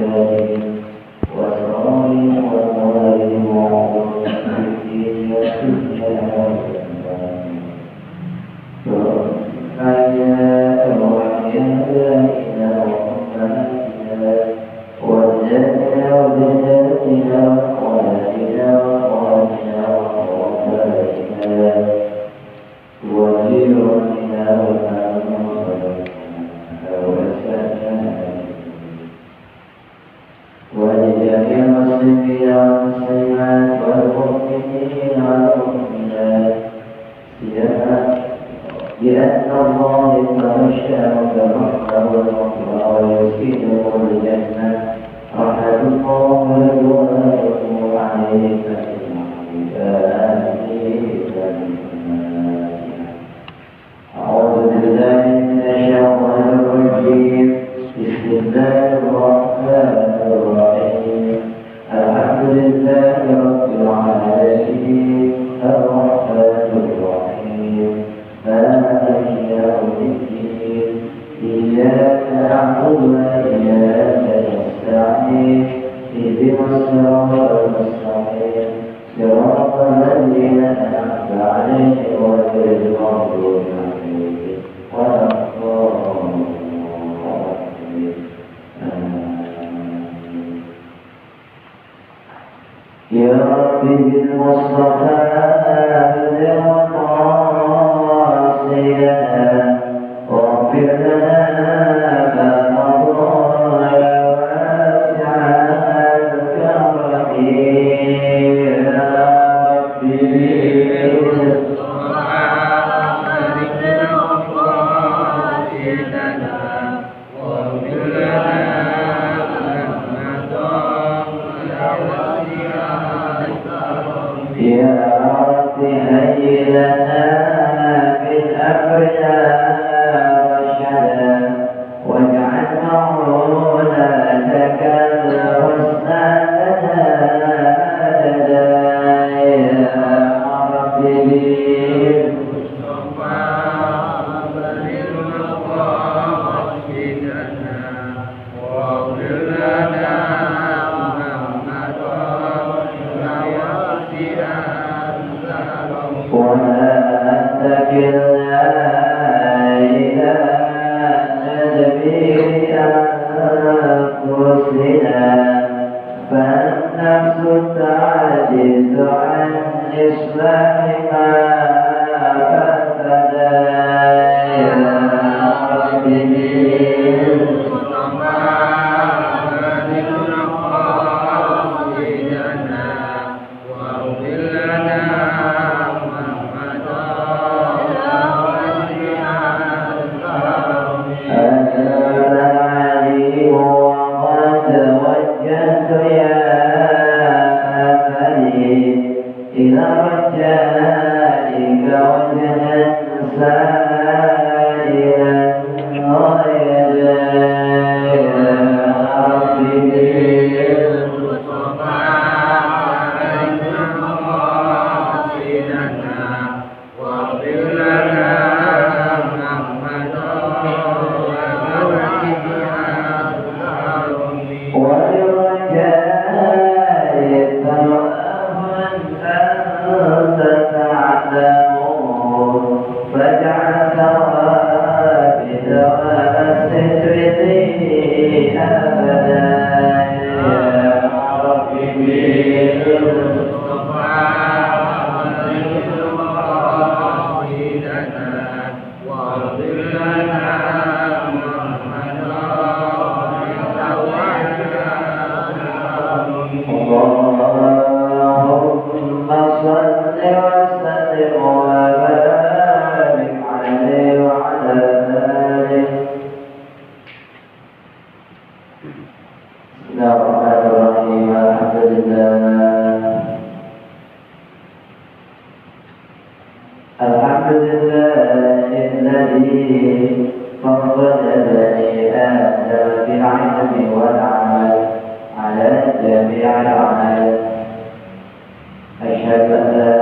وأولادهم وأسرارهم وأموالهم وعقولهم في الدين والدنيا والآخرة. فأحياء وأحيائنا وأمهاتنا وأجدادنا وجداتنا وأخواتنا وأخواتنا وأخواتنا وجيراننا ومن صدقنا وأسلمنا ولجميع المسلمين والمسلمات والمؤمنين والمؤمنات لأن الله يتغشاهم بالرحمة والمغفرة ويسكنهم الجنة رحمة الله ورضوانه عليك أعوذ بالله من الشيطان الرجيم. بسم الله الرحمن الرحيم. الحمد لله رب العالمين الرحمن الرحيم مالك يوم الدين إياك نعبد وإياك نستعين اهدنا الصراط المستقيم صراط الذين أنعمت عليهم غير المغضوب عليهم ولا الضالين. يا رب بالمصطفى بلغ مقاصدنا واغفر لنا ما مضى يا واسع الكرم. يا رب هيئ لنا من أمرنا رشدا واجعل مولاتك الحسنى لنا مددا. يا رب بالمصطفى بلغ مقاصدنا واغفر لنا ما مضى يا واسع ولا تكلنا إلى تدبير أنفسنا فالنفس تعجز عن إصلاح ما فسدا. يا رب بالمصطفى بلغ مقاصدنا واغفر لنا إلى رجائك وجها سائلا غيدا. يا رب بالمصطفى بلغ مقاصدنا واغفر لنا ما مضى ولرجاء فاجعل ثوابت والستر أبدا. يا رب بالمصطفى بلغ مقاصدنا واغفر لنا ما مضى اللهم صل وسلم وبارك عليه وعلى آله. بسم الله الرحمن الرحيم. الحمد لله الذي فضل بني آدم بالعلم والعمل على جميع الأعمال. أشهد أن لا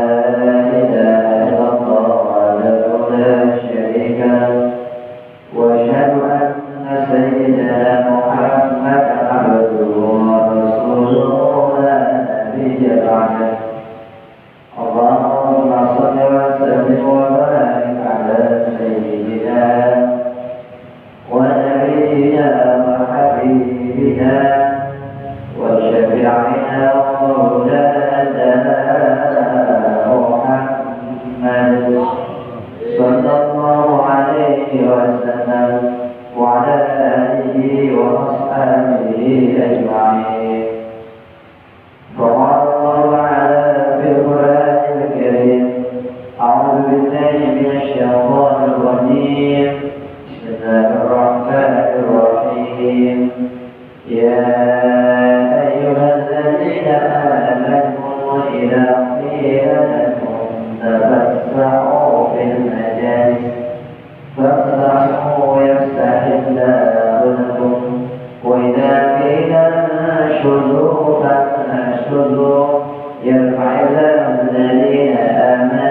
إله إلا الله وحده لا شريك له وأشهد أن سيدنا محمدا عبده أعوذ بالله من الشيطان الرجيم. بسم الله الرحمن الرحيم. يا أيها الذين آمنوا إذا قيل لكم تفسحوا في المجالس فافسحوا يفسح الله لكم وإذا قيل انشزوا فانشزوا يرفع الله الذين آمنوا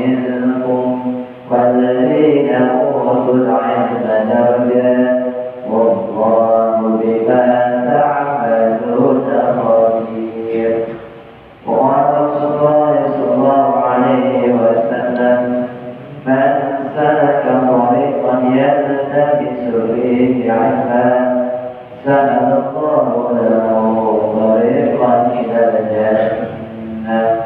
منكم والذين أوتوا العلم درجات والله بما تعملون خبير. وقال رسول الله صلى الله عليه وسلم من سلك طريقا يلتمس فيه علما سهل الله له طريقا إلى الجنة.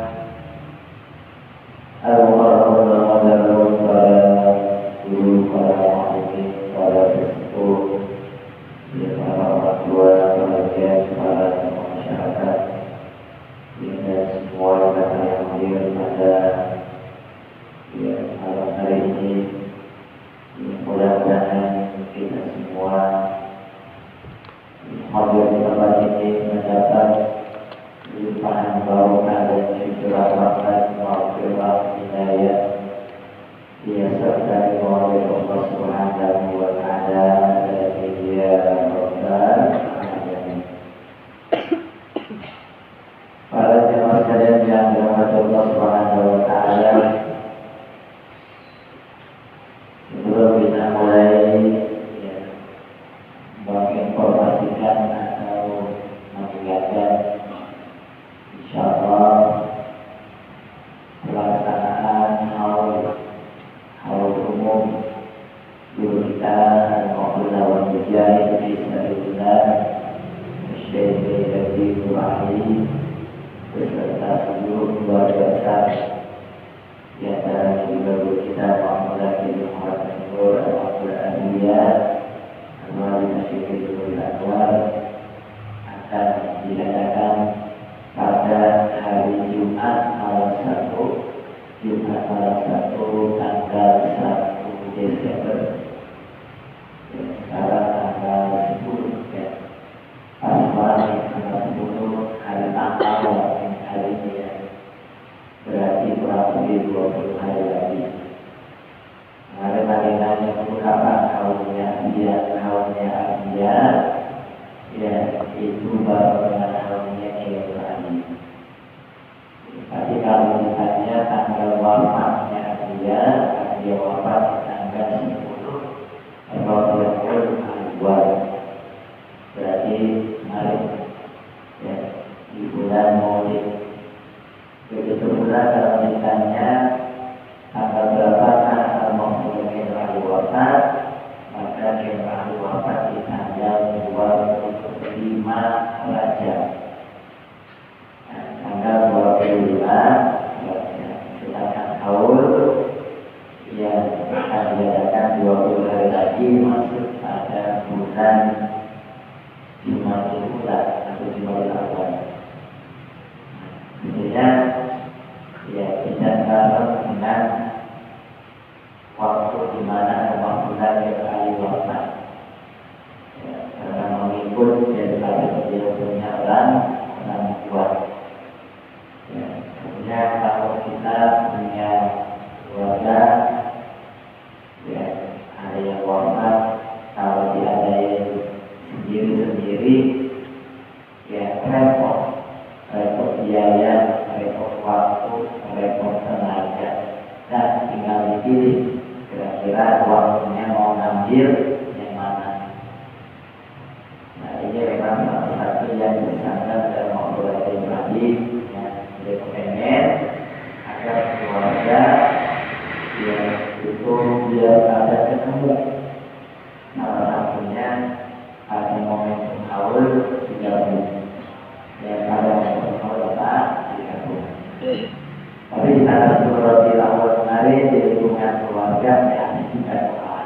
Tapi di atas di awal kemarin di lingkungan keluarga ya juga doa.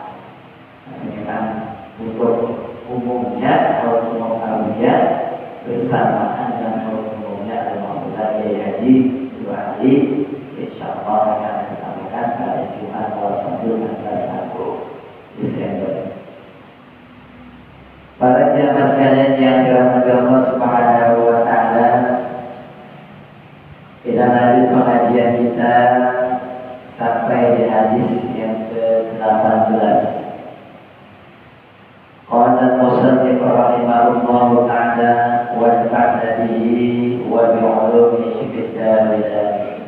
Ini kan untuk umumnya kalau umum karunia bersamaan dengan umumnya ada mau haji 2 hari, insya Allah akan 17 Desember. Para jamaah sekalian yang dirahmati Allah Subhanahu wa taala, kita lanjut pengajian kita sampai di hadis yang ke-18. Qala al-musannif rahimahullahu ta'ala wa nafa'na bihi wa bi 'ulumihi fid darin amin.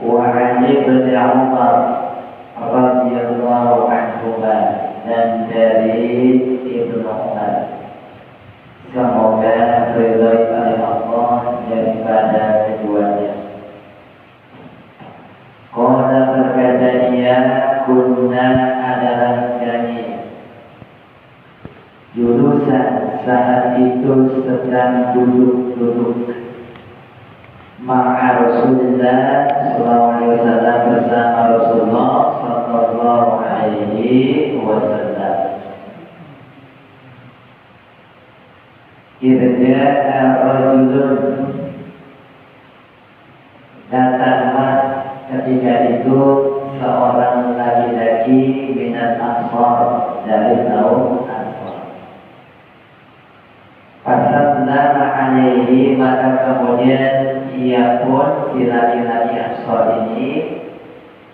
Wa 'an Ibnu Umar radhiyallahu anhuma, dan dari Ibnu Umar, semoga ridhoi oleh Allah daripada keduanya. Qala berkata dia, kunna adalah kami jurusan saat itu sedang duduk ma'a Rasulullah sallallahu alaihi wasallam, bersama Rasulullah sallallahu alaihi wasallam. Irja'a rajulun, datanglah ketika itu seorang laki-laki minat Ansar, dari kaum Ansar. Fasallama alaihi, maka kemudian ia pun, si laki-laki Ansar ini,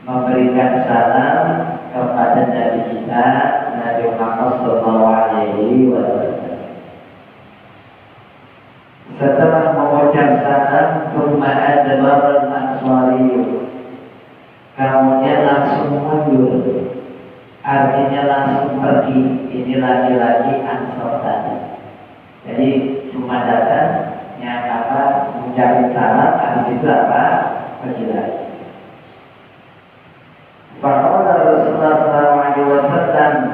memberikan salam kepada Nabi kita, Nabi Muhammad sallallahu alaihi wasallam. Setelah mengucap salam, thumma adbara al-Ansari, kemudian langsung mundur, artinya langsung pergi. Ini laki-laki Ansar tadi. Jadi cuma datang, yang apa, mengucapkan salam, habis itu apa, pergi lagi. Faqala Rasulullah SAW,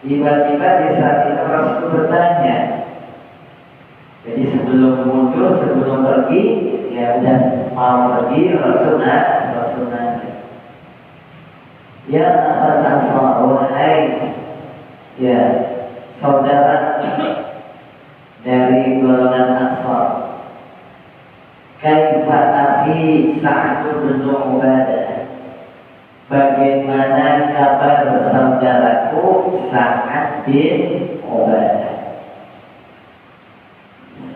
tiba-tiba di saat itu Rasul bertanya. Jadi sebelum mundur, sebelum pergi, ya udah mau pergi, Rasul nanya, ya akhal Ansar, wahai ya saudara dari golongan Ansar, kaifa akhi Sa'd bin Ubadah, bagaimana kabar saudaraku Sa'd bin Ubadah?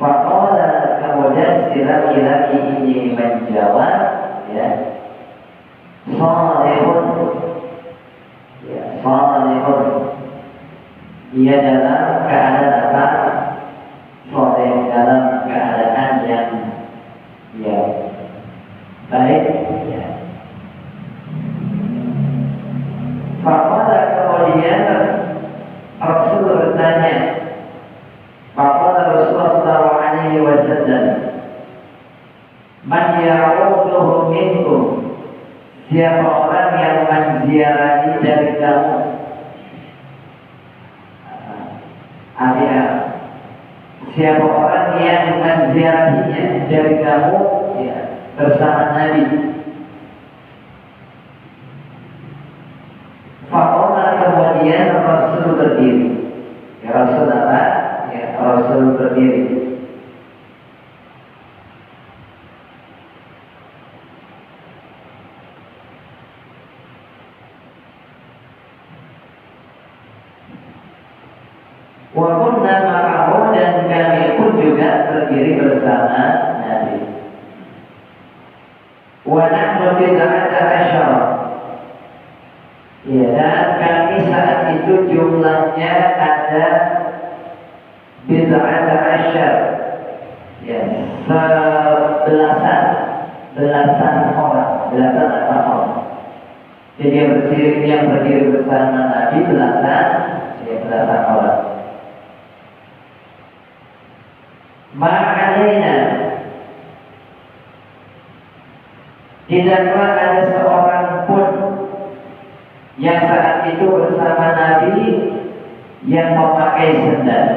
Faqala, kemudian si laki-laki ini menjawab, ya, salihun, ya, salihun, dia dalam keadaan apa? Saleh, dalam keadaan yang ya baik, ya. Faqala, kemudian Rasul bertanya, faqala Rasulullah sallallahu alaihi wasallam, man ya'uduhu minkum, siapa orang yang menziarahi dari kamu? Artinya, siapa orang yang menziarahinya dari kamu, ya, bersama Nabi. Faqala, kemudian Rasul berdiri. Ya, Rasul apa? Ya, Rasul berdiri. Wa kunna ma'ahu, dan kami pun juga berdiri bersama Nabi. Wa nahnu bid'ata asyara, ya, dan kami saat itu jumlahnya ada bid'ata asyar, ya, belasan orang, belasan orang. Jadi yang berdiri bersama Nabi belasan orang. Ma'alaina, tidaklah ada seorang pun yang saat itu bersama Nabi yang memakai sendal.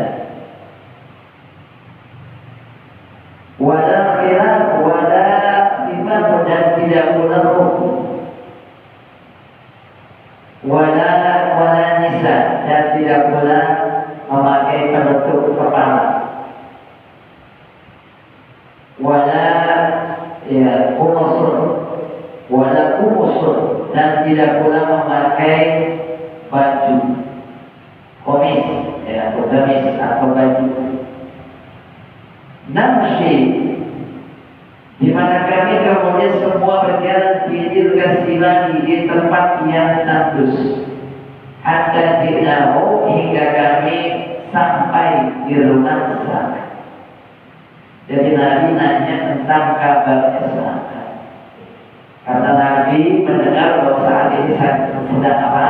Wala khilaf wala khifaf, dan tidak pula ruh. Wala nisa, dan tidak pula memakai penutup kepala. Wala ya kumus usul dan tidak pula memakai baju komis ya, atau gamis atau baju namshi, di mana kami kemudian semua berjalan di silani di tempat yang tandus hatta jinahu, hingga kami sampai di rumah Saka. Jadi Nabi nanya tentang kabarnya Saka, karena Nabi mendengar bahwa saat ini sedang apa?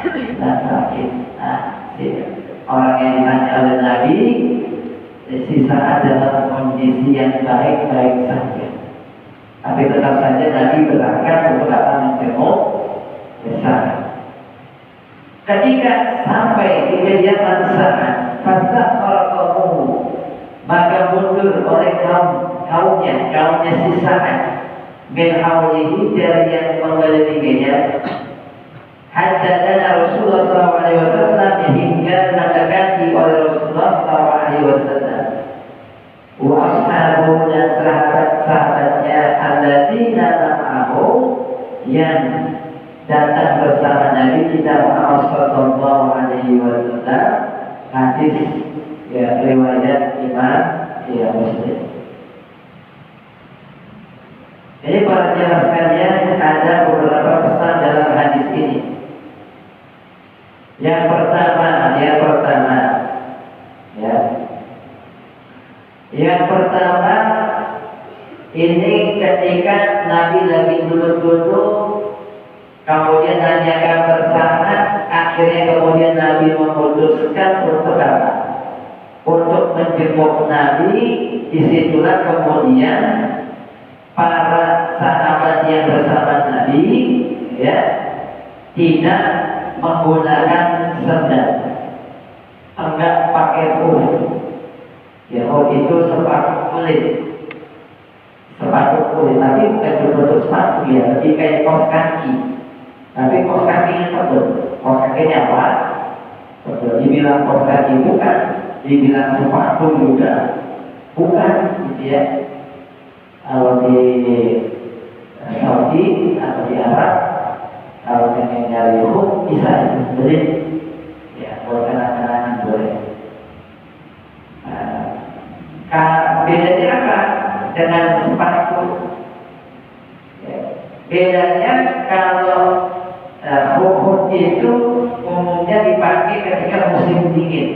Sedang sakit. Nah, orang yang ditanya oleh Nabi, si Sa'ad dalam kondisi yang baik-baik saja. Tapi tetap saja Nabi berangkat untuk datang menjenguk Sa'ad. Ketika sampai di kediaman Sa'ad, fastaqarqahu, maka mundur oleh kaumnya si Sa'ad min haulihi, dari yang mengelilinginya, hatta dana Rasulullah SAW, hingga mendekati oleh Rasulullah SAW wa ashabu, dan sahabat-sahabatnya alladzina ma'ahu, yang datang bersama Nabi kita Muhammad sallallahu alaihi wasallam. Hadis ya, riwayat Imam ya Muslim. Jadi para jemaah sekalian, ada beberapa pesan dalam hadis ini. Yang pertama ya. Yang pertama, ini ketika Nabi lagi duduk-duduk, kemudian nanyakan bersama, akhirnya kemudian Nabi memutuskan untuk apa? Untuk menjenguk Nabi. Disitulah kemudian para sahabat yang bersama Nabi ya tidak menggunakan sendal, enggak pakai boot. Ya, itu sepatu kulit, tapi bukan betul sepatu ya, lebih kayak kaos kaki. Tapi kaos kakinya tebal. Kaos kakinya apa? Betul. Dibilang kaos kaki bukan, dibilang sepatu juga bukan, gitu ya. Kalau di Saudi atau di Arab, kalau pengen nyari hukum bisa beli ya, buat kenangan boleh. Bedanya apa dengan sepatu? Ya, bedanya kalau hukum itu umumnya dipakai ketika musim dingin,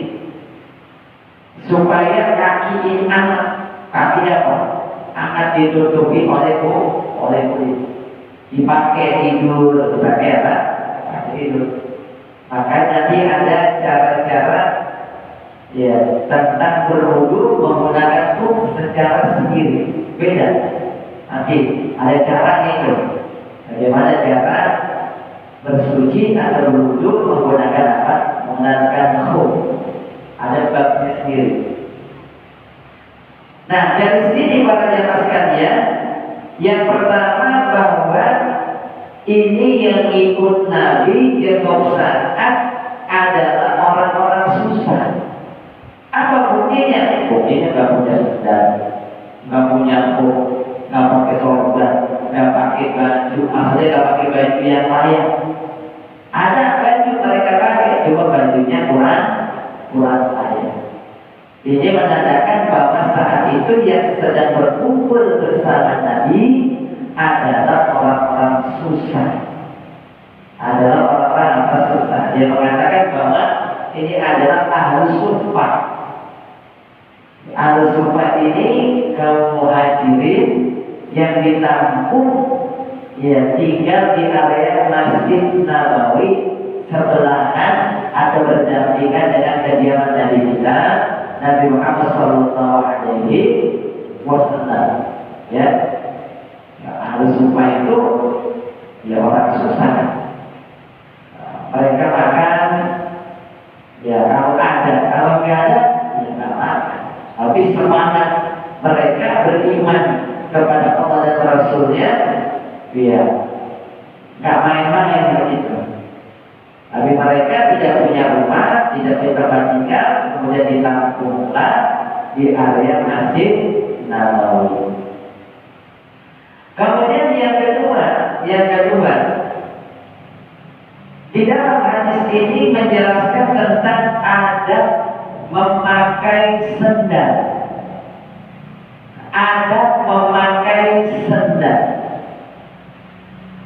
supaya kaki apa? Akan ditutupi oleh kulit. Dipakai tidur, dipakai apa? Tidur. Maka nanti ada cara-cara ya tentang berwudu menggunakan hukum secara sendiri, beda. Nanti ada caranya itu. Bagaimana cara bersuci atau berwudu menggunakan apa? Menggunakan hukum. Ada babnya sendiri. Nah, dari sini para jemaah sekalian, yang pertama bahwa ini yang ikut Nabi jenguk Sa'ad adalah orang-orang susah. Apa buktinya? Buktinya nggak punya sendal, nggak punya kok, nggak pakai sorban, nggak pakai baju, asalnya nggak pakai baju yang layak. Ada baju mereka pakai, cuma bajunya kurang layak. Ini menandakan bahwa saat itu yang sedang berkumpul bersama Nabi adalah orang-orang susah. Adalah orang-orang susah. Dia mengatakan bahwa ini adalah ahlu suffah. Ahlu suffah ini kaum muhajirin yang ditampung ya tinggal di area Masjid Nabawi sebelahan atau berdampingan dengan kediaman Nabi kita Nabi Muhammad sallallahu alaihi wasallam. Ya, ahlu suffah itu ya orang susah. Mereka makan ya kalau ada, kalau nggak ada ya nggak makan. Tapi semangat mereka beriman kepada Allah dan Rasulnya, ya nggak main-main begitu. Tapi mereka tidak punya rumah, tidak punya tempat tinggal, kemudian ditampunglah di area Masjid Nabawi. Kemudian yang kedua, Di dalam hadis ini menjelaskan tentang adab memakai sendal. Adab memakai sendal.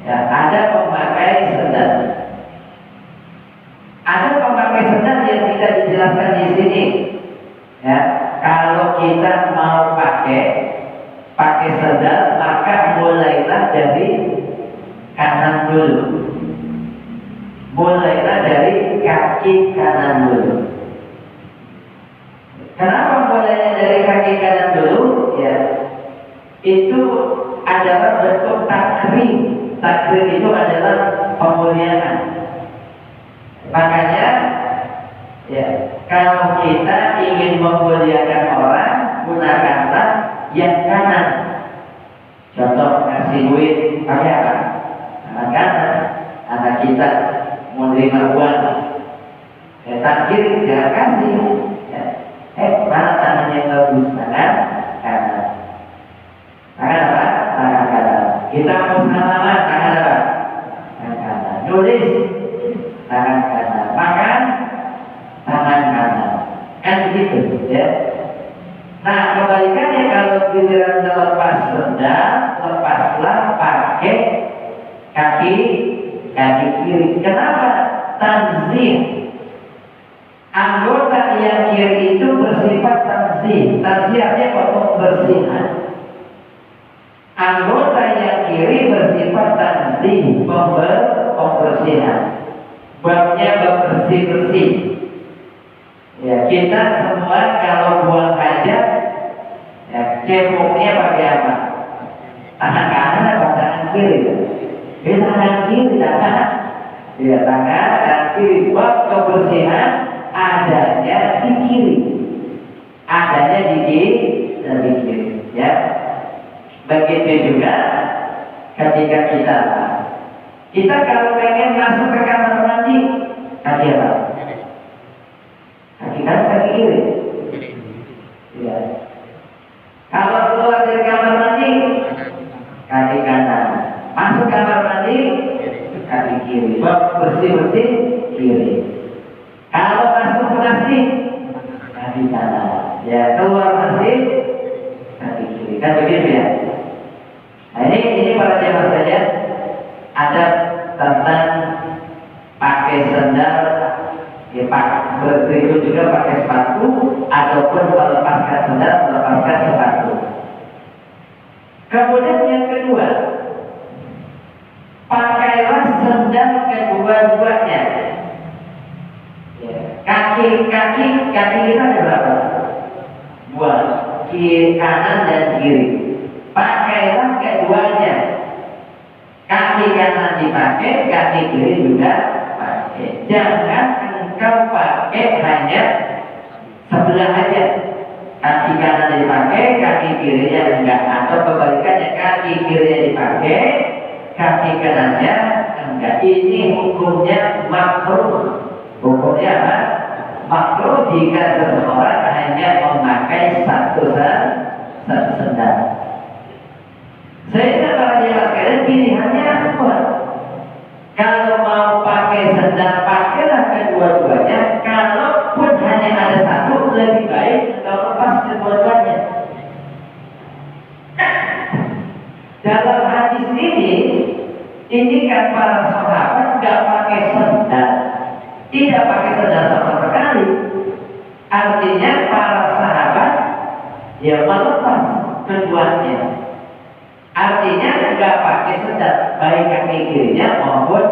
Ya, adab memakai sendal. Adab memakai sendal yang tidak dijelaskan di sini. Ya, kalau kita mau pakai sendal, maka mulailah dari kanan dulu. Mulailah dari kaki kanan dulu. Kenapa mulainya dari kaki kanan dulu? Ya, itu adalah bentuk takrim. Takrim itu adalah pemuliaan. Makanya, ya, kalau kita ingin memuliakan orang, gunakanlah yang kanan. Contoh, kasih duit pakai apa? Tangan kanan. Anak kita mau terima uang, takdir jangan kasih. Mana tangan yang bagus? Tangan kanan. Tangan apa? Tangan kanan. Kita mau salaman, tangan apa? Tangan kanan. Nulis, tangan kanan. Makan, tangan kanan. Kan begitu, ya. Nah, kebalikannya kalau giliran lepas sendal, lepaslah pakai kaki kiri. Kenapa? Tanzih. Anggota yang kiri itu bersifat tanzih. Tanzih artinya pembersihan. Anggota yang kiri bersifat tanzih, pembersihan. Babnya bersih-bersih. Ya, kita semua kalau buang hajat, ya, ceboknya pakai apa? Tangan kanan atau tangan kiri? Tangan kiri, ya, tangan kiri. Bab kebersihan adanya di kiri, adanya di kiri, ya. Begitu juga ketika kita kalau pengen masuk ke kamar mandi, kaki apa? Kaki kanan, kaki kiri. Ya. Kalau keluar dari kamar mandi, kaki kanan. Masuk kamar mandi, kaki kiri. Bersih-bersih, kiri. Kalau masuk ke masjid, kaki kanan. Ya, keluar masjid, kaki kiri. Kan begitu ya? Nah, ini para jamaah saja ada tentang pakai sendal, ya, berikut juga pakai sepatu ataupun melepaskan sendal, melepaskan sepatu. Kemudian yang kedua, pakailah sendal kedua-duanya. Ya, kaki kita ada berapa? Dua, kiri kanan dan kiri. Pakailah keduanya. Kaki kanan dipakai, kaki kiri juga pakai. Jangan engkau pakai hanya sebelah aja. Kaki kanan dipakai, kaki kirinya enggak. Atau kebalikannya, kaki kirinya dipakai, kaki kanannya enggak. Ini hukumnya makruh. Hukumnya apa? Makruh jika seseorang hanya memakai satu sendal. Sehingga para jemaah sekalian, pilihannya apa? Kalau mau pakai sendal, pakailah kedua-duanya. Kalaupun hanya ada satu, lebih baik kalau lepas kedua-duanya. Dalam hadis ini kan para sahabat nggak pakai sendal, tidak pakai sendal sama sekali. Artinya para sahabat ya melepas keduanya. Artinya nggak pakai sendal, baik kaki kirinya maupun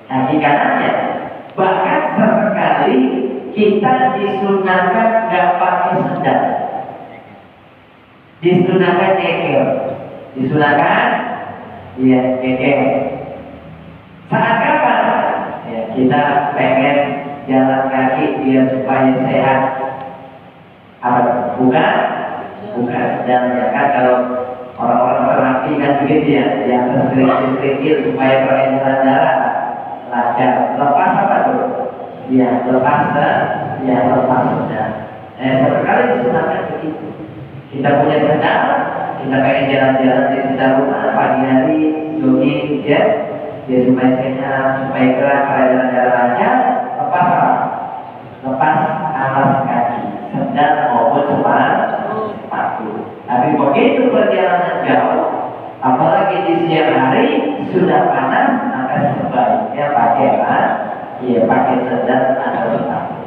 kaki kanannya. Bahkan sesekali kita disunahkan nggak pakai sendal, disunahkan nyeker, disunahkan ya nyeker. Saat kapan? Ya, kita pengen jalan kaki biar supaya sehat. Apa? Bukan sendalnya kan kalau orang-orang terapi kan begitu ya, yang kerikil supaya peredaran darah lancar. Lepas apa tuh? Ya lepas sendal. Sesekali disunahkan begitu. Kita punya sendal, kita pengen jalan-jalan di sekitar rumah pagi hari, jogging, ya. dia supaya sehat, supaya gerak pada jalan-jalan lancar, lepas apa? Lepas alas kaki, sendal maupun sepatu. Tapi begitu perjalanan jauh, apalagi di siang hari sudah panas, maka sebaiknya pakai apa? Ya pakai sendal atau sepatu.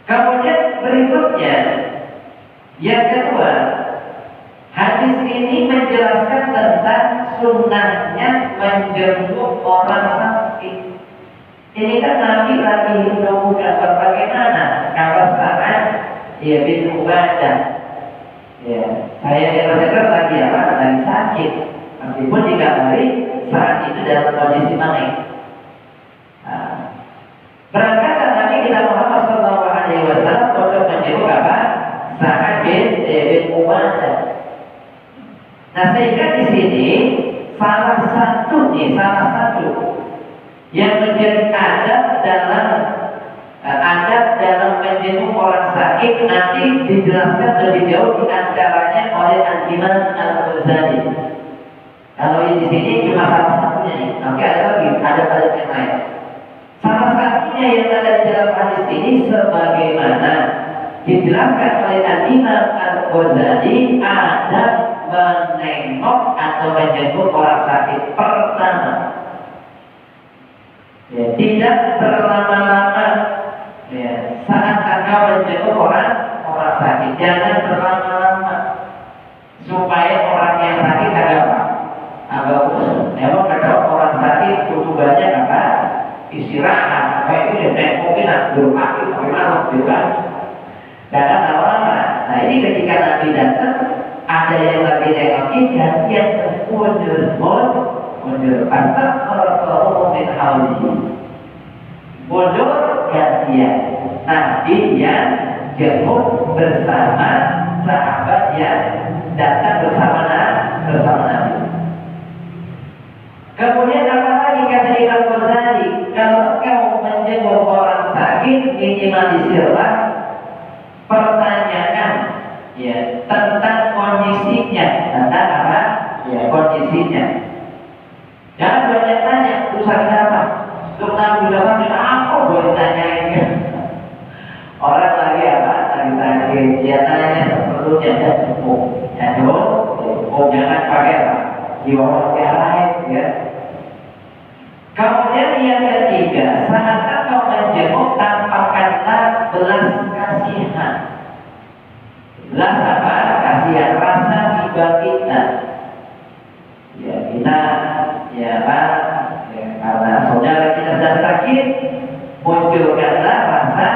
Kemudian berikutnya, yang kedua, hadis ini menjelaskan tentang sunnahnya menjenguk orang sakit. Ini kan Nabi lagi menemukan bagaimana kalau saat dia bin Ubadah, ya, saya dengar lagi apa? Lagi sakit, meskipun dikabari saat itu dalam kondisi main. Berangkatlah Nabi kita Muhammad SAW untuk menjenguk apa? Sa'ad bin Ubadah. Nah, sehingga di sini salah satu yang menjadi adab dalam menjenguk orang sakit nanti dijelaskan lebih jauh di antaranya oleh Al-Imam Al-Ghazali. Kalau di sini cuma salah satunya nih, nanti ada lagi adab yang lain. Salah satunya yang ada di dalam hadis ini sebagaimana dijelaskan oleh Al-Imam Al-Ghazali, adab menengok atau menjenguk orang sakit. Pertama, ya, tidak berlama-lama, ya, saat engkau menjenguk orang sakit, jangan berlama-lama supaya orang yang sakit agak usut. Memang kalau orang sakit butuh banyak apa? Istirahat. Kayak itu ya, mungkin berpati sampai malam juga. Jangan lama-lama. Nah, ini ketika Nabi datang, ada yang lagi nengokin dan yang mundur. Astagfirullah min hawli. Mundur gantian. Nabi yang jenguk bersama sahabat yang datang bersama Nabi. Kemudian apa lagi kata Imam Ghazali? Kalau kau menjenguk orang sakit, minimalisirlah pertanyaan, ya, tentang kondisinya, tentang apa? Ya, kondisinya. Jangan banyak tanya, lu sakit apa? Lu kenapa apa boleh tanyain? Orang lagi apa? Lagi sakit, dia tanya seperlunya dan cukup. Ya, cukup. Jangan pakai apa? Jiwa yang lain, ya. Kemudian yang ketiga, saat engkau menjenguk, tampakkanlah belas kasihan. Belas apa? Kasihan, rasa tiba kita. Ya, kita, ya Pak, ya, karena saudara kita sedang sakit, munculkanlah rasa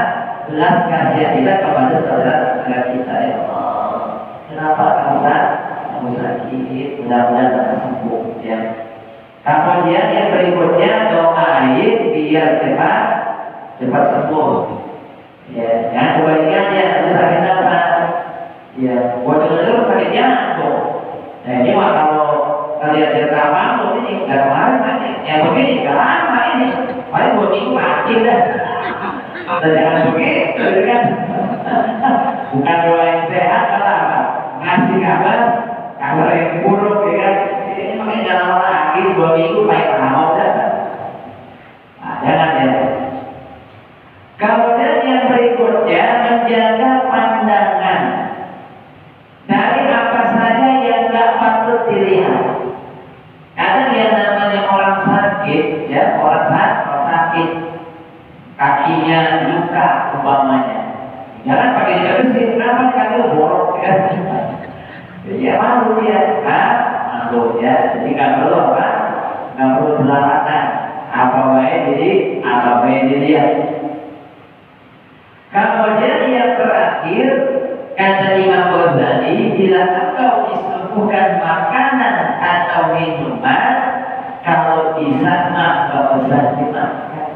belas kasihan kita kepada saudara kita. Ya Allah, kenapa kamu sakit? Mudah-mudahan dapat sembuh, ya. Kemudian yang berikutnya, doain biar cepat sembuh. Ya, yang kebalikannya, itu sakit apa? Ya, buat dengar sakit jantung. Nah, ini mah kalau kalian rekaman ini nggak kemarin mati, yang begini nggak lama ini, paling 2 minggu mati dah. Dan jangan begitu, kan? Bukan doa yang sehat, malah apa? Ngasih kabar yang buruk, ya kan? Ini makanya jangan lama lagi, 2 minggu baik lama dah. Nah, jangan ya. Kemudian yang berikutnya, menjaga pandangan dari apa saja yang nggak patut dilihat. Karena yang namanya orang sakit, ya, orang sakit, kakinya luka umpamanya, jangan pakai diberesin, kenapa kaki borok, ya? Ya malu ya, malu ya. Jadi nggak perlu apa? Nggak perlu berlatan. Apa baik dilihat. Kemudian yang terakhir, kata Imam Ghazali, bila engkau disuguhkan makanan atau minuman, kalau bisa nggak usah dimakan.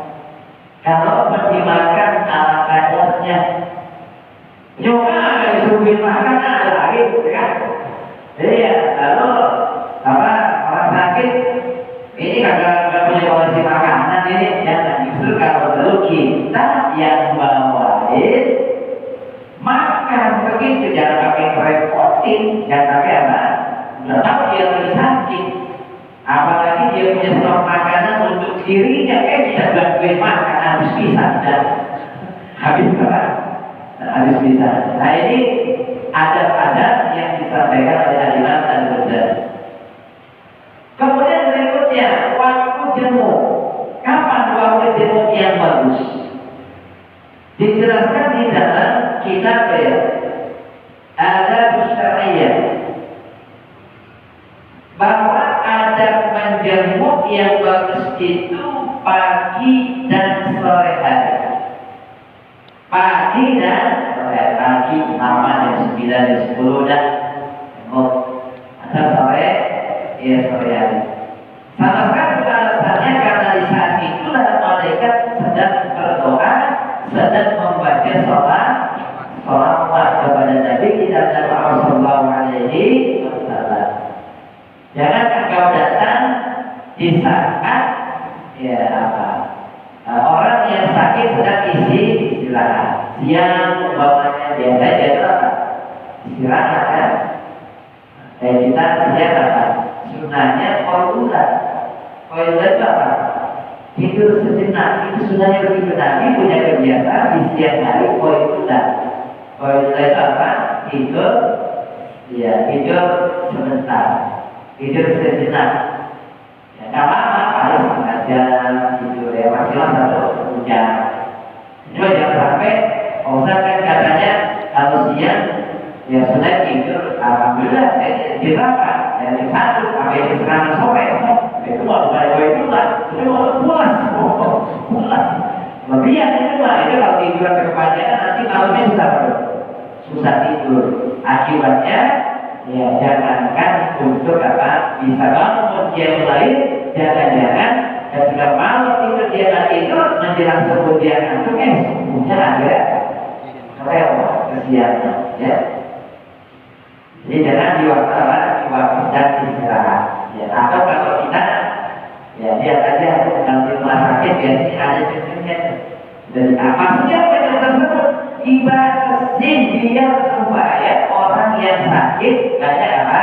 Kalau dimakan ala kadarnya, juga ada disuguhin makan ada lagi, kan? Jadi ya, lalu apa, orang sakit ini kagak punya kondisi makanan ini, jangan. Justru kalau perlu kita yang bawain makan begitu, jangan pakai repotin, jangan pakai apa? Nggak tahu dia lagi sakit, apalagi dia punya duit makan habis pisah dan habis apa? Habis pisah. Nah ini ada yang disampaikan oleh Imam Al-Ghazali. Kemudian berikutnya waktu jemur. Kapan waktu jemur yang bagus? Dijelaskan di dalam kitab Adab Syariah bahwa adab menjemur yang bagus itu pagi dan sore hari. Pagi dan sore hari. Pagi sama jam 9 dan 10 dan atau sore ya sore hari. Sama sekali alasannya karena di saat itulah malaikat sedang berdoa, sedang membaca sholawat kepada Nabi kita Muhammad Sallallahu Alaihi Wasallam. Jangan kau datang di saat orang yang sakit sedang istirahat. Siang umpamanya biasa dia istirahat kan. Dan kita siang sunahnya qailulah. Qailulah itu apa? Tidur sejenak. Itu sunahnya begitu. Nabi punya kebiasaan di siang hari qailulah. Qailulah itu apa? Tidur sebentar. Tidur sejenak. Ya, kalau lama paling setengah jam tidur ya maksimal 1 jam. Cuma jangan sampai Ustaz kan katanya kalau siang ya sudah tidur alhamdulillah berapa? Dari 1 sampai jam 1 sore. Itu mau mulai itu mau pulas. Lebihan itu kalau tidur kepanjangan nanti malamnya susah tidur. Akibatnya ya jangankan untuk apa bisa bangun dia mulai jangan-jangan ketika malam tidur dia nggak tidur menjelang subuh dia ngantuk subuhnya agak lewat kesiangan ya. Jadi jangan di waktu dan istirahat ya. Atau kalau kita ya lihat aja kalau di rumah sakit biasanya ada jenisnya dari maksudnya apa yang tersebut dibatasin biar supaya orang yang sakit banyak apa?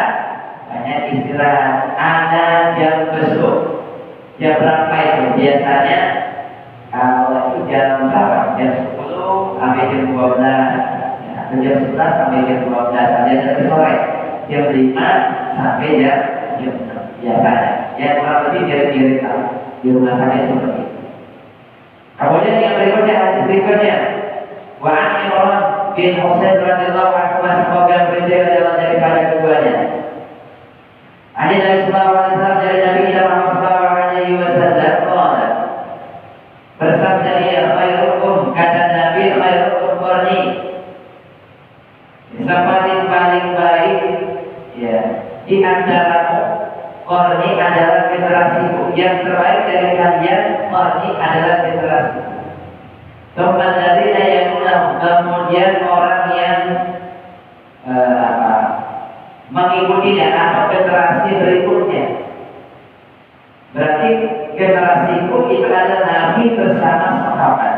Banyak istirahat. Ada jam besok jam berapa itu? Biasanya kalau itu jam berapa? Jam 10 sampai jam 12 atau jam 11 sampai jam 12 ada dari sore jam 5 sampai jam 6 biasanya ya kurang lebih kira-kira di rumah sakit seperti itu. Kemudian yang berikutnya hadis berikutnya wa an Imran bin Husain radhiyallahu anhu semoga beliau adalah daripada keduanya. Hadis dari sallallahu alaihi wasallam dari Nabi kita Muhammad sallallahu alaihi wasallam qala bersabda ia khairukum kata Nabi khairukum qarni paling baik ya di antara qarni adalah generasiku yang terbaik dari kalian qarni adalah generasiku. Kemudian orang yang mengikutinya atau generasi berikutnya. Berarti generasiku itu adalah Nabi bersama sahabat.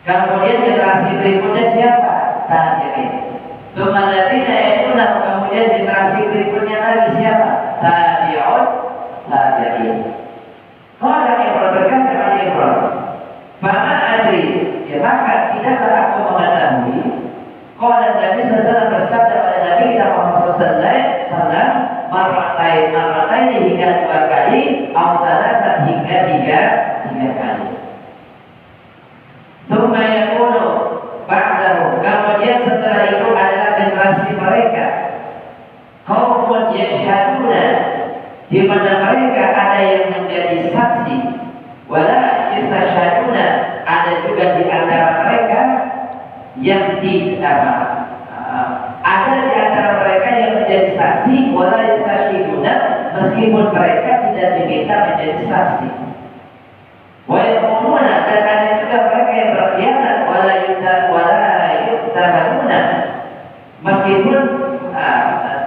Kemudian generasi berikutnya siapa? Tabi'in. Kemudian generasi berikutnya lagi siapa? Tabi'in. Kalau yang berkata kepada Ibrahim, maka adri, ya maka tidaklah aku mengetahui. Kalau Nabi Sallallahu bersabda pada Nabi kita Muhammad Sallallahu marratain hingga 2 kali, atau hingga 3 kali. Tsumma yakunu ba'dahu. Kemudian setelah itu adalah generasi mereka. Qaumun yashhaduna, di mana mereka ada yang menjadi saksi. Wala yastashhaduna, ada juga di antara mereka yang ada di antara mereka yang menjadi saksi. Wala yastashhaduna, meskipun mereka tidak diminta menjadi saksi. Wa yaquluna, dan ada juga mereka yang berkhianat. Wala yutahamuna, meskipun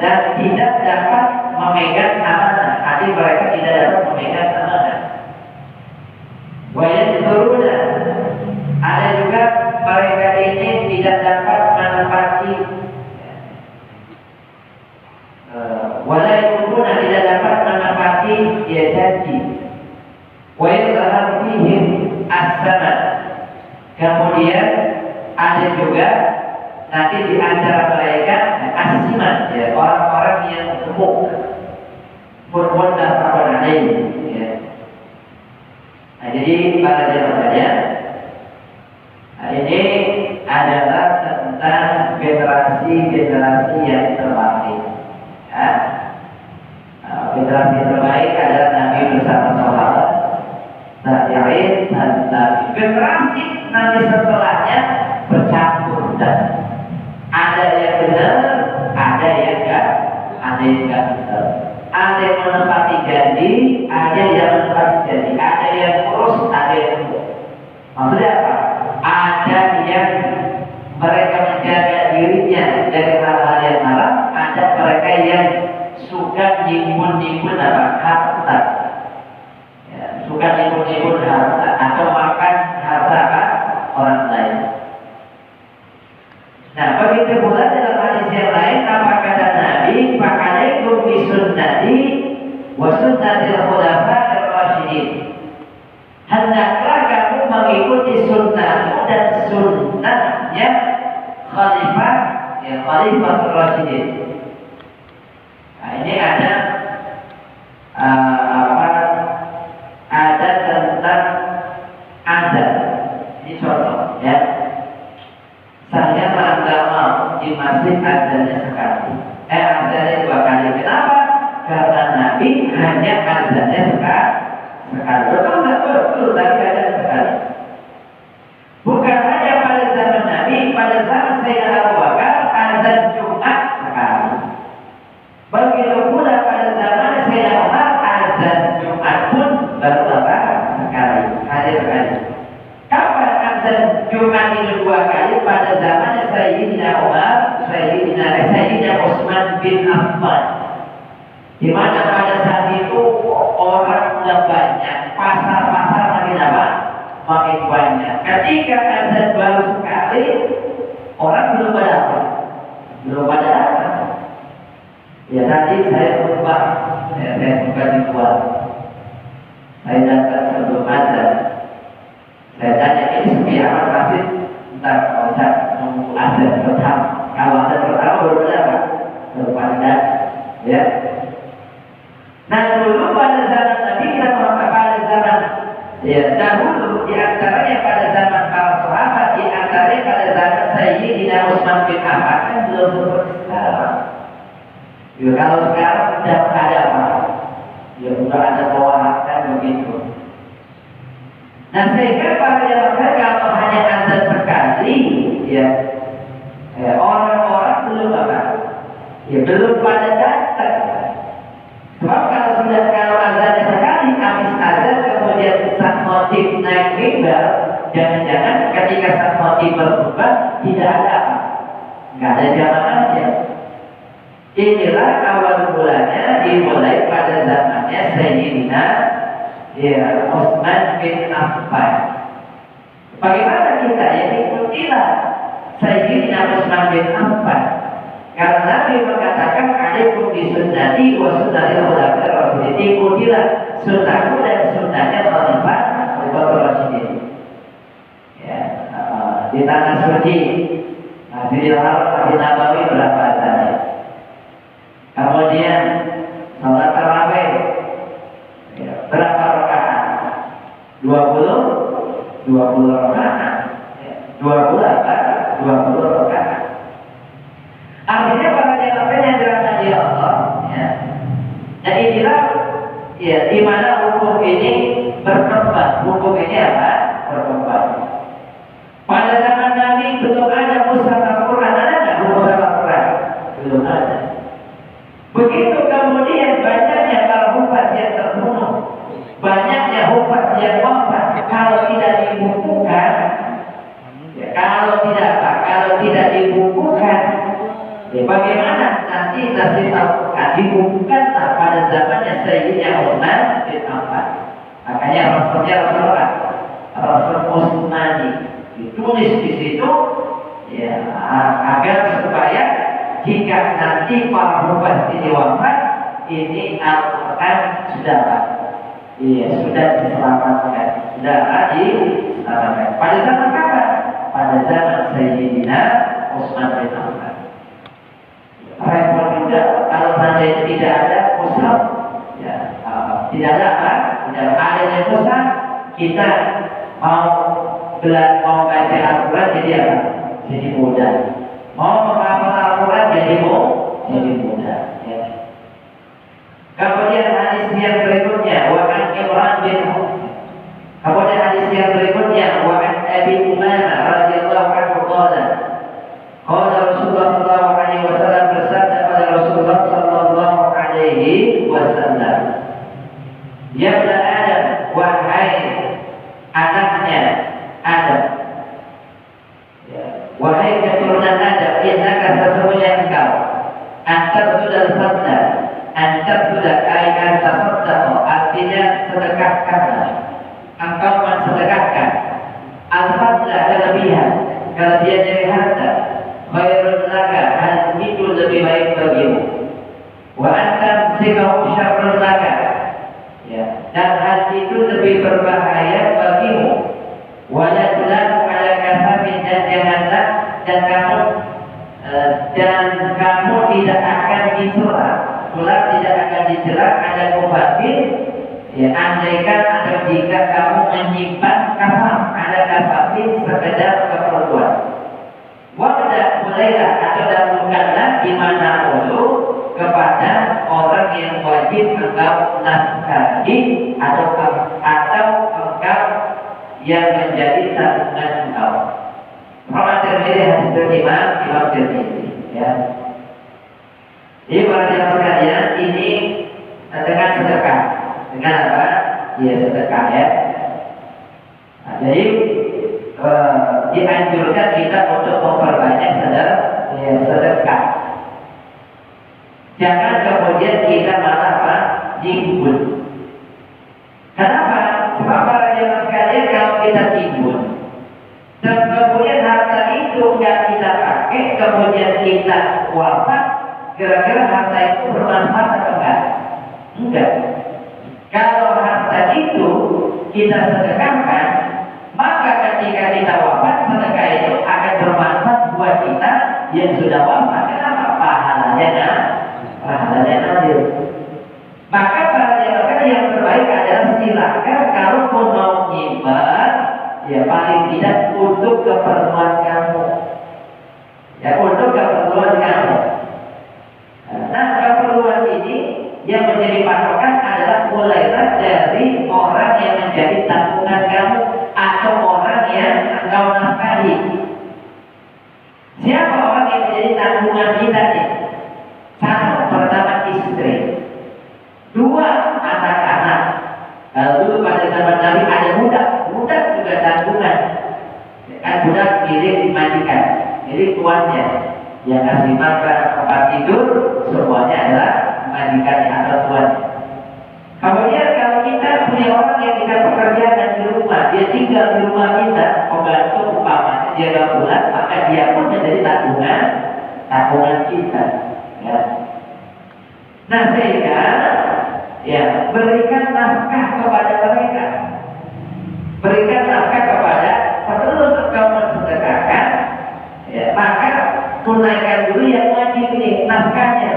dan tidak dapat memegang amanah. Arti mereka tidak dapat memegang amanah. Wa yadhuruna, ada juga mereka ini tidak dapat menepati wala yadhuruna, tidak dapat menepati dia janji. Wa yadhhar fihim, Kemudian ada juga nanti di antara mereka asiman, ya, orang-orang yang gemuk, pun dan apa ya. Nah, jadi para jamaahnya, ini adalah tentang generasi yang terbaik. Ya. Generasi terbaik adalah Nabi bersama sahabat, tabi'in dan tabi. Generasi nanti setelahnya bercampur dan ada yang benar, ada yang enggak benar. Ada yang menepati janji, ada yang menepati janji, ada yang kurus, ada yang gemuk. Maksudnya apa? Ada yang mereka menjaga dirinya dari hal-hal yang haram, ada mereka yang suka nimbun harta, ya, suka nimbun harta atau makan harta orang lain. Nah, begitu pula dalam hadis yang lain, apa kata Nabi? Fakaikum bi sunnati wa sunnatil khulafa'ir rasyidin. Hendaklah kamu mengikuti sunnahku dan sunnahnya khalifah, ya, khalifatul rasyidin. Nah, ini ada ada tentang azan. Ini contoh, ya. Saya mengamal di masjid azannya sekali, azannya 2 kali. Kenapa? Karena Nabi hanya azannya sekali. Betul nggak? Betul, tapi ada sekali. Bukan hanya pada zaman Nabi, pada zaman Sayyidina Abu Bakar azan Jumat sekali. Begitu pula pada zaman Sayyidina Umar azan Jumat pun baru sekali, hanya sekali. Kapan azan Jumat itu 2 kali? Pada zaman Sayyidina Umar, Sayyidina Utsman bin Affan. Di mana pada saat itu orang yang banyak, pasar-pasar makin banyak. Ketika azan baru sekali, orang belum pada apa? Ya tadi saya lupa, saya buka di luar. Saya datang sebelum azan. Saya tanya, ini sepi amat masjid? Entar kalau saya nunggu azan pertama. Kalau azan pertama baru berapa? Baru pada, ya. Nah, dulu pada zaman Nabi, kita pada zaman, ya, dahulu di antaranya pada zaman para sahabat, di antaranya pada zaman Sayyidina Utsman bin Affan, kan belum seperti sekarang. Ya, kalau sekarang sudah ada apa? Ya, sudah ada pewarnaan begitu. Nah, sehingga pada zaman kalau hanya azan sekali, ya, orang-orang belum apa? Ya, belum pada datang. Sebab kalau azannya sekali, habis azan kemudian sang khotib naik mimbar, jangan-jangan ketika sang khotib berkhutbah tidak ada apa? Nggak ada jamaahnya. Inilah awal mulanya dimulai pada zamannya Sayyidina Utsman bin Affan. Bagaimana kita yang ikutilah Sayyidina Utsman bin Affan? Karena Nabi mengatakan alaikum bi sunnati wa sunnatil khulafa'ir rasyidin. Ikutilah sunnahku dan sunnahnya khalifatul rasyidin. Ya, di tanah suci Masjidil Haram, Masjid Nabawi berapa azannya? Kemudian salat tarawih, ya, berapa rakaat? 20 rakaat. Ya, 20 rakaat. Artinya para jamaah yang dirahmati Allah, ya. Dan inilah, ya, di mana hukum ini berkembang. Hukum ini apa? Berkembang. Pada zaman Nabi belum ada mushaf Al-Quran. Ada nggak mushaf Al-Quran? Belum ada. Begitu kemudian banyaknya para hufaz yang terbunuh, banyaknya hufaz yang wafat. Kalau tidak dibukukan, ya, kalau tidak dibukukan, ya, bagaimana nanti nasib Al-Quran? Dibukukanlah pada zamannya Sayyidina Utsman bin Affan. Makanya Rasulullah Rasul Utsmani ditulis di situ, ya, agar supaya jika nanti para hufaz ini wafat, ini Al-Quran sudah diselamatkan, sudah diselamatkan. Pada zaman kapan? pada zaman Sayyidina Utsman bin Affan. Repot juga kalau saja itu tidak ada musab, ya, tidak ada apa, tidak ada musab, kita mau baca Al-Quran jadi apa? Jadi mudah. Mau menghafal Al-Quran jadi mudah. Ya. Kemudian hadis yang berikutnya, wa an Imran bin Kemudian hadis yang berikutnya, wa an Abi Umamah radhiyallahu anhu qala Rasulullah sallallahu alaihi wasallam bersabda pada Rasulullah sallallahu alaihi wasallam, ya Adam, wahai anaknya Adam, wahai keturunan Adam, innaka sesungguhnya engkau sudah sabda, sudah kaitan tasaddaq, artinya sedekahkanlah, engkau mensedekahkan al-fadla, kelebihan dari harta, khairun laka, hal itu lebih baik bagimu, wa antam sikahu syarrun laka, ya, dan hal itu lebih berbahaya bagimu, wa la tulaku ala kafamin, dan kamu tidak akan dicela, tidak akan dicela ada kufatin, ya, andaikan atau jika kamu menyimpan kafam, ada kafatin sekedar keperluan. Wabda mulailah atau dahulukanlah di mana dulu kepada orang yang wajib engkau nafkahi atau engkau yang menjadi tanggungan engkau. Muhammad Tirmidzi, hadis dari Imam Tirmidzi, ya. Jadi para jemaah sekalian, ini dengan sedekah, dengan apa? Ya, sedekah, ya. Nah, jadi dianjurkan kita untuk memperbanyak sedekah. Jangan kemudian kita malah apa? Timbun. Kenapa? Sebab para jemaah sekalian, kalau kita timbun dan kemudian harta itu nggak kita pakai, kemudian kita wafat, kira-kira harta itu bermanfaat atau enggak? Enggak. Kalau harta itu kita sedekahkan, maka ketika kita wafat, sedekah itu akan bermanfaat buat kita yang sudah wafat. Kenapa? Pahalanya nadir. Maka para jemaah yang terbaik adalah silakan kalau mau nyimpan, ya paling tidak untuk keperluan kamu, ya untuk keperluan kamu. Nah, keperluan ini yang menjadi patokan adalah mulailah dari orang yang menjadi tanggungan kamu atau orang yang engkau nafkahi. Siapa orang yang menjadi tanggungan kita nih? Satu, pertama istri. Dua, anak-anak. Kalau dulu pada zaman Nabi ada budak juga tanggungan. Kan budak milik majikan, milik tuannya. Yang kasih makan, tempat tidur, semuanya adalah majikan atau tuannya. Kemudian kalau kita punya orang yang kita pekerjakan di rumah, dia tinggal di rumah kita, pembantu umpamanya jaga bulan, maka dia pun menjadi tanggungan kita. Ya. Nah, sehingga ya berikan nafkah kepada mereka, berikan nafkah kepada sebelum engkau mensedekahkan, ya, maka tunaikan dulu yang wajib ini nafkahnya.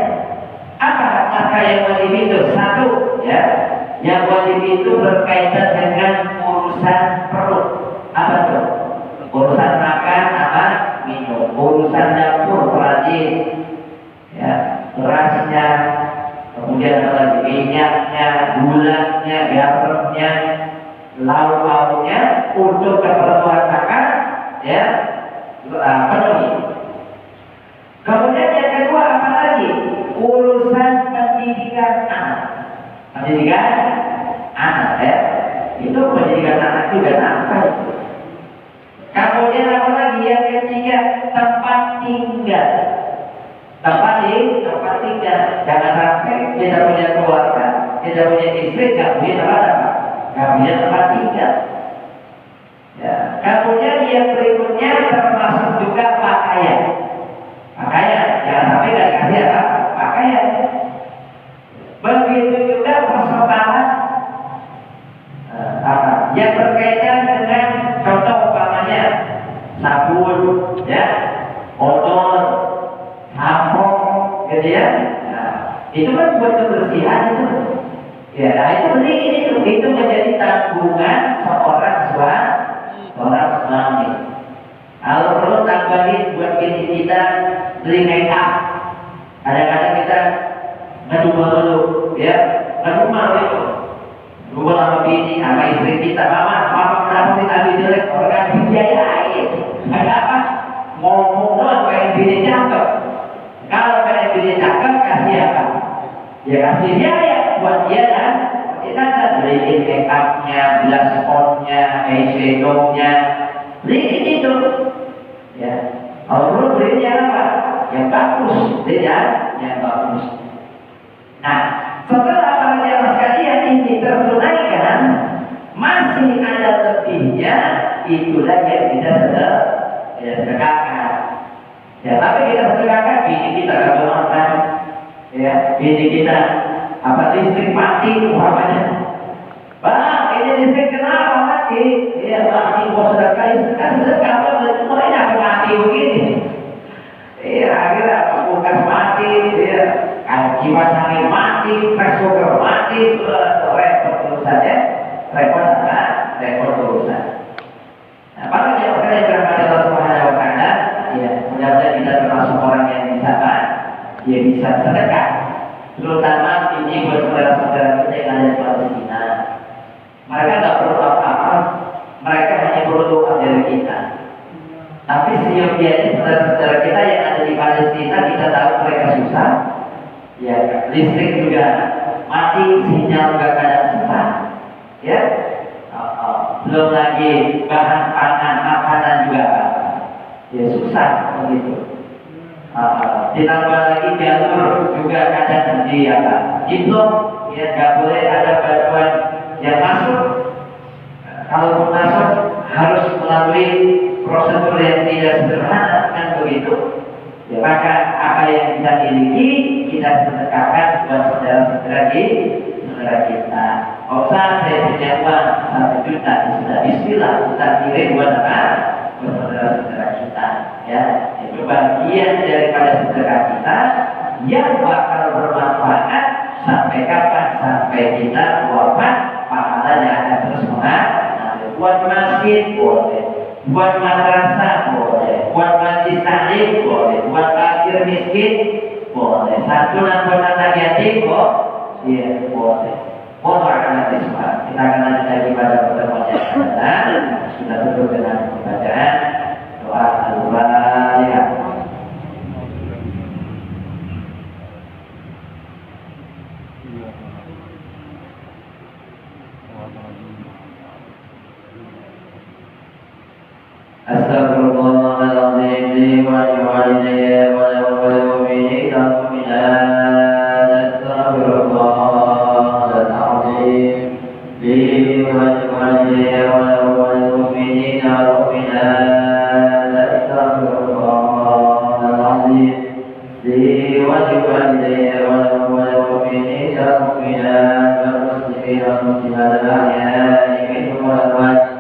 Apa nafkah yang wajib itu? Satu, ya, yang wajib itu berkaitan dengan urusan perut. Apa tuh? Urusan makan, apa? Minum. Urusan dapur, perajin, ya, berasnya, kemudian lagi minyaknya, gulanya, garamnya, lauk-lauknya untuk keperluan makan, ya, penuhi. Kemudian yang kedua apa lagi? Urusan pendidikan anak. Pendidikan anak, ya, itu pendidikan anak juga nafkah. Kemudian apa lagi? Yang ketiga, tempat tinggal. Tempat tinggal. Jangan sampai kita punya keluarga, kita punya istri, nggak punya apa? Nggak punya tempat tinggal. Ya. Kemudian yang berikutnya termasuk juga pakaian. Jangan sampai nggak dikasih apa? Pakaian. Begitu juga persoalan yang berkaitan dengan contoh umpamanya sapu Itu kan buat kebersihan itu. Ya, nah itu penting itu menjadi tanggungan seorang suami. Kalau perlu tambahin buat bini kita beli make up. Kadang-kadang kita ngedumel dulu, ya, ngedumel itu. Dua sama bini, sama istri kita, mama kenapa kita jelek? Orang dibiayain. Ada apa? Ngomong doang pengen bini cakep. Kalau pengen bini cakep kasih apa? Ya kasih biaya buat dia kan. Kita kan beliin make upnya, beli sponnya, eyeshadownya, beliin itu. Ya, kalau perlu belinya apa? Yang bagus, yang bagus. Nah, setelah para jamaah sekalian ini tertunaikan, masih ada lebihnya, itulah yang kita sedekahkan. Ya, tapi kita sedekahkan bini kita kalau makan, ya, bini kita apa listrik mati umpamanya. Bang, ini listrik kenapa mati? Ya, mati mau sedekah apa? Semuanya apa mati begini? Iya, akhirnya kulkas mati, ya, kipas angin mati, press cooker mati, repot urusannya, repot urusan. Nah, para jemaah sekalian yang dirahmati Allah Subhanahu wa Ta'ala, ya, mudah-mudahan kita termasuk orang yang bisa ya bisa sedekah, terutama ini buat saudara-saudara kita yang ada di Palestina. Mereka tak perlu apa-apa, mereka hanya perlu doa dari kita. Tapi seyogianya saudara-saudara kita yang ada di Palestina, kita tahu mereka susah, ya, listrik juga mati, sinyal juga kadang susah, ya, belum lagi bahan pangan, makanan juga, ya susah begitu. Ditambah lagi jalur juga kadang diblok, ya, nggak boleh ada bantuan yang masuk. Kalaupun masuk harus melalui prosedur yang tidak sederhana, kan begitu. Ya, maka apa yang kita miliki kita sedekahkan buat saudara-saudara kita. Kalau saya punya uang 1 juta, sudah bismillah kita kirim buat apa? Buat saudara-saudara kita. Ya, itu bagian daripada sedekah kita yang bakal bermanfaat sampai kapan? Sampai kita wafat, pahalanya akan terus mengalir. Buat masjid boleh, buat madrasah boleh, buat majlis taklim boleh, buat fakir miskin boleh, santunan buat anak yatim iya boleh. Mohon kita akan lanjut lagi pada pertemuan yang akan datang. Sudah tutup dengan pembacaan doa al-Fatihah. Astagfirullahaladzim li wa liwalidayya wa lil mu'minina wal mu'minat. Astagfirullahaladzim li wa liwalidayya wa lil mu'minina wal mu'minat. Astagfirullahaladzim li wa liwalidayya wa lil mu'minina wal mu'minat wal muslimina wal muslimat al-ahya'i minhum wal amwat.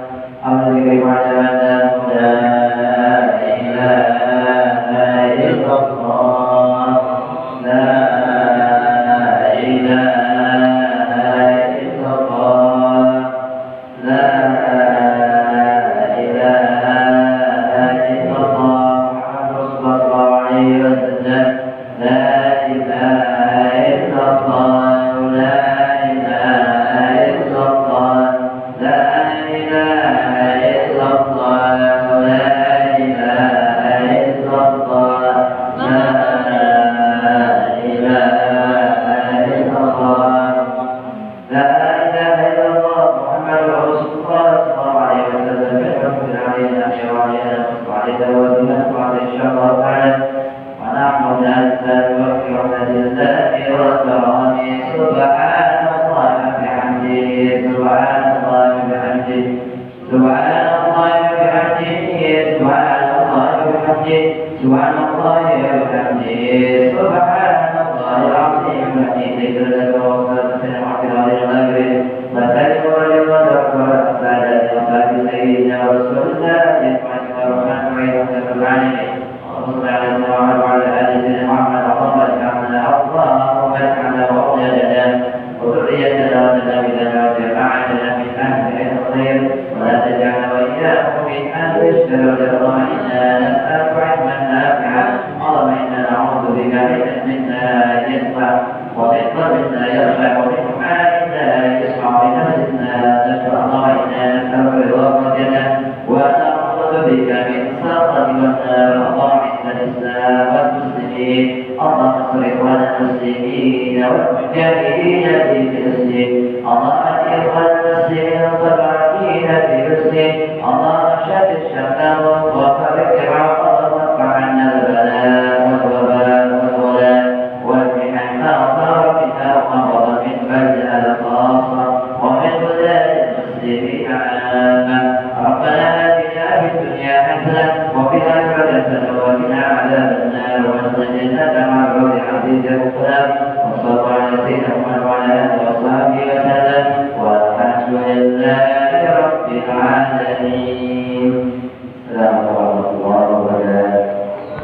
في هذا الشهر اللهم إنا نسألك علما نافعا اللهم إنا نعوذ بك من علم لا ينفع ومن قلب لا يخشع ومن حال لا يسمع بنفس لا نشفع اللهم إنا نسألك رضاك والجنة ونعوذ بك من سخطك والنار اللهم اعز الإسلام والمسلمين اللهم انصر إخوان المسلمين والمجاهدين في فلسطين اللهم اهد إخوان المسلمين المستضعفين في فلسطين اللهم شتت شملهم وفرق جمعهم وارفع عنا البلاء والوباء والغلاء والمحن ما أصاب منها وما مضى من بلدها الخاصة ومن بلاد المسلمين عامة ربنا آتنا في الدنيا حسنة وفي الآخرة حسنة وقنا عذاب النار وادخلنا الجنة مع العود عزيز الغفران وصلى الله على سيدنا محمد وعلى آله وصحبه وسلم والحمد لله رب العالمين. السلام عليكم.